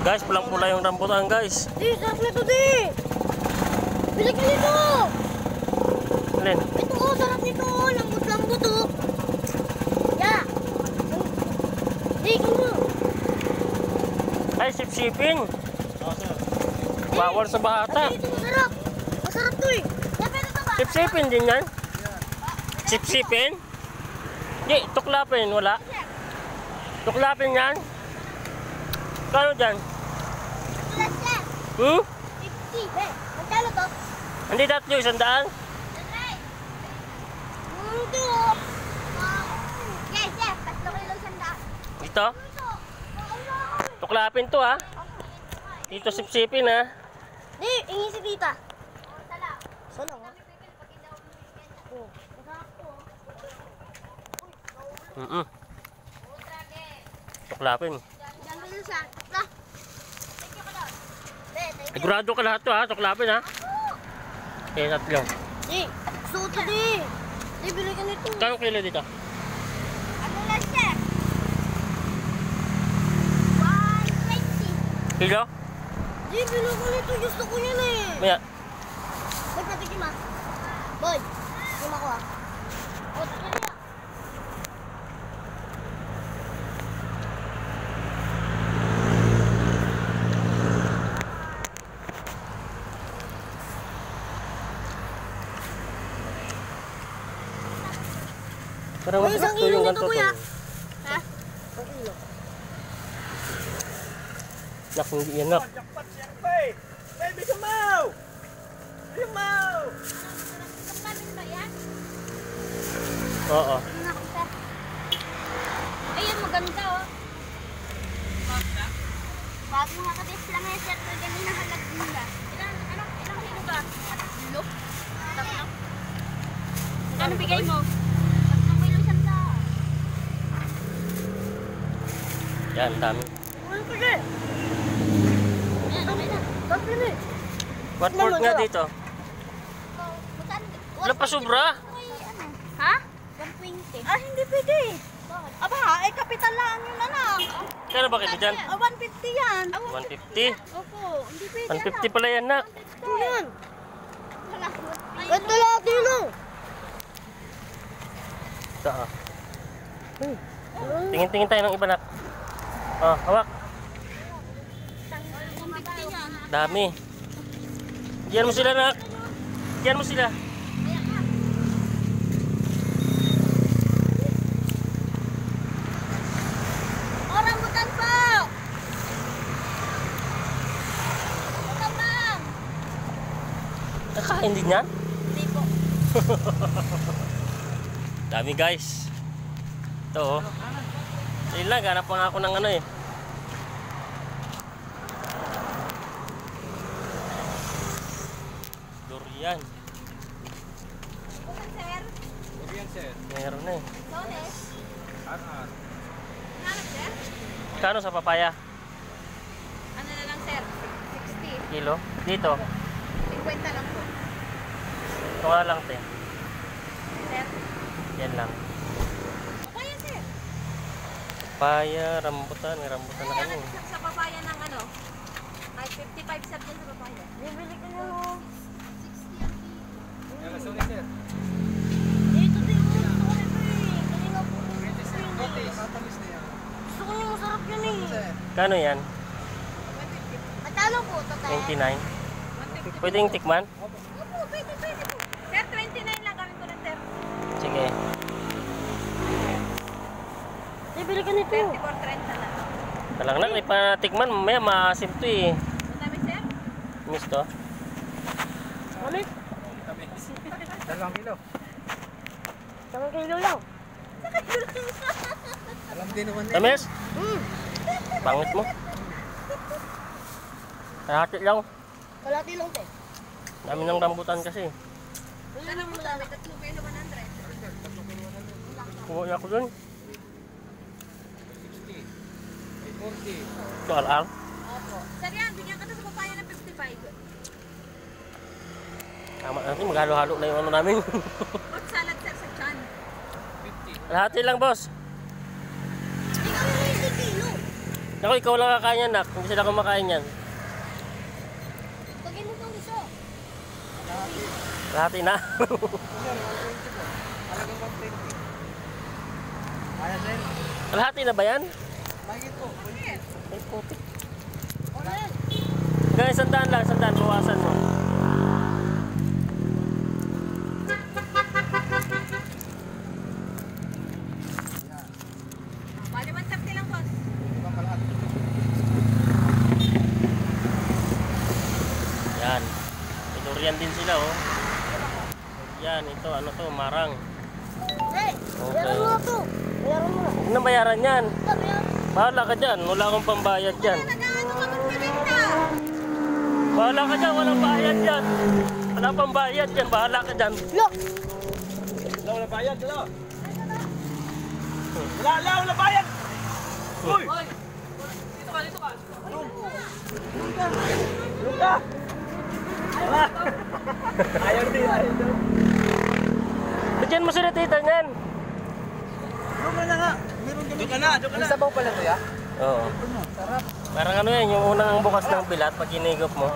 Guys, pulang-pula yung rambutan, guys. Di, sarap nito, di. Bili ka nito. Alin? Ito, oh, sarap nito. Lambot-lambot, oh. Ya. Di, kamo. Ay, sip-sipin. Bawal sa bata. Ito, masarap. Masarap to, eh. Ya, pero ito ba? Sip-sipin din yan. Sip-sipin? Di, tuklapin. Wala. Tuklapin yan. Kano dyan? Plus, sir. 50. Eh, magkano to? Hindi dati yung 100? Ito. Yes, yes. 3 kilo sanda. Ito? Tuklapin to, ha? Dito sip-sipin, ha? Di, ingin si tita. Sala nga. Tuklapin. Diyan ko siya. Sigurado ka lahat to, ha? Tuklapin, ha? Okay, tatlo. Di, suto di. Di, bili ka nito. Kano kilo dito? Ano na siya? 120. Kilo? Di, bili ko nito. Gusto ko yan eh. Maya. Boy, patikim ah. Boy, patikim ako ah. O, tikim niya. Parang May isang masarap to kilo yung nito, ganito kuya. to. Ha? Isang kilo. Nak, hindi yan, nak. Jackpot siyempre! Baby, kumaw! Kumaw! Kapanin ba yan? Oo. Ayun, maganda oh. Bago nga ka-test lang eh, sir. Ganyan ang halag nila. Ilang kilo ba? 3 kilo? 3? Ano bigay mo? 3 kilo siyang da. Yan, dami. Ano ko dyan? Ayan, okay na. Tapos yun eh. What port nga dito? Wala pa sobra. Ha? 120. Ah, hindi pwede. Aba, eh, kapital lang yun, anak. Kano ba kilo dyan? 150 yan. 150? Opo, hindi pwede. 150 pala yan, nak. Yan. Ito lang, kilo. Ito, ah. Tingin-tingin tayo ng iba, nak. Oh, hawak. Dami. Diyan mo sila, nak. Diyan mo sila. O, rambutan po. Ito bang? Nakain din yan? Hindi po. Dami, guys. Ito, oh. Sige lang, ganap pa nga ako ng ano, eh. Durian. Bukan, sir. Durian, sir. Meron na, eh. Sones. RR. Hanap, sir? Kano sa papaya? Ano na lang, sir? 60. Kilo? Dito. 50 lang po. Ito ka lang, te. Sir? Yan lang. Papaya, sir. Papaya, rambutan. May rambutan na Kaya kami. sa papaya ng ano? Ay, 55 sir dyan sa papaya. Bibili ko nyo. 60 ang kilo. Kaya sorry, sir. Dito din mo. Gusto ko nito eh. Kanina po. Tatamis na yan. Gusto ko yung masarap yun eh. Sir. Kano yan? Magkano po ito tayo? 29. Pwedeng tikman? Opo, pwede po. Sir, 29 lang gawin ko na sir. Sige. Bibili ka nito. 34.30 lang. Talang lang, may patikman. Mamaya maasim to, eh. Ang dami, sir? Miss to? Ulit. Tamis. 2 kilo. 1 kilo lang. Alam din naman Tamis? Pangit mo. Kalahati lang. Kalati lang te. Dami ng rambutan kasi. Ano mo dami? 3 kilo 100. Kuha ako dun. 60. 40. Ito, al-al. Opo. Sir yan, bigyan ka na sa papaya ng 55. Tama natin, maghalo-halo na yung ano namin. Fruit salad, sir, sa chan. 50. Kalahati lang, boss. Ikaw yung 20 kilo. Naku, ikaw lang kakain yan, nak. Hindi sila kumakain yan. Pagin mo itong iso. Lahati na. Sir, 120 po. Talagang 120. Kaya sir? Lahati na ba yan? Mahigit po. Ay, putik. Oren. Guys, sandaan lang, sandaan. Bawasan mo. Bali 130 lang, boss. Ibang kalahati. Yan. May durian din sila, oh. Yan, ito, ano to, marang. Hey, Okay. bayaran mo na to. Bayaran mo na. Huwag na bayaran yan. Ito, bayaran. Bahala ka dyan. Wala akong pambayad dyan. Nag-ano ka magbibenta? Bahala ka dyan. Walang bayad dyan. Wala pang bayad dyan. Bahala ka dyan. Look. Wala bayad, wala. Wala bayad. Uy! Luka! Ayaw din, ayaw din. Bigyan mo sila tita niyan. Luka na nga. Luka na. May sabaw pala to, ya? Oo. Sarap. Parang ano yan, yung unang bukas ng bilat pag hinigop mo.